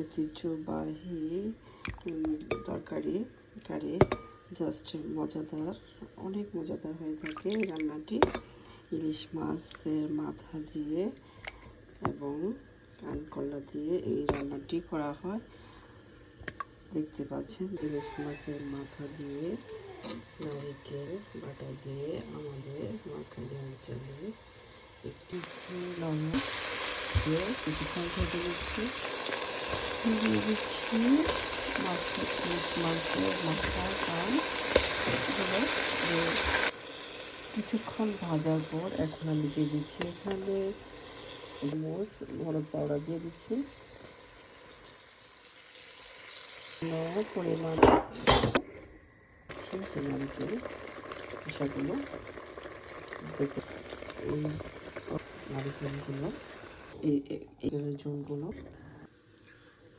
ঐতিহ্যবাহী তরকারি কারি জাস্ট মজাদার, অনেক মজাদার হয়ে থাকে এই রান্নাটি। ইলিশ মাছের মাথা দিয়ে এবং কাঁকড়া দিয়ে এই রান্নাটি করা হয়। দেখতে পাচ্ছেন ইলিশ মাছের মাথা দিয়ে নারিকেল বাটা দিয়ে আমাদের নোয়াখালী অঞ্চলে একটি লবণ দিয়ে কিছুক্ষণ ভেজে দিচ্ছি। দিয়ে দিচ্ছি মাছের মাথা কান কিছুক্ষণ ভাজার পর এখন আমি দিয়ে দিচ্ছি এখানে হলুদ পাউডার দিয়ে দিচ্ছি, পরিমাণ নারিকেল খোসাগুলো দেখে এই নারিকেলগুলো এই ঝোলগুলো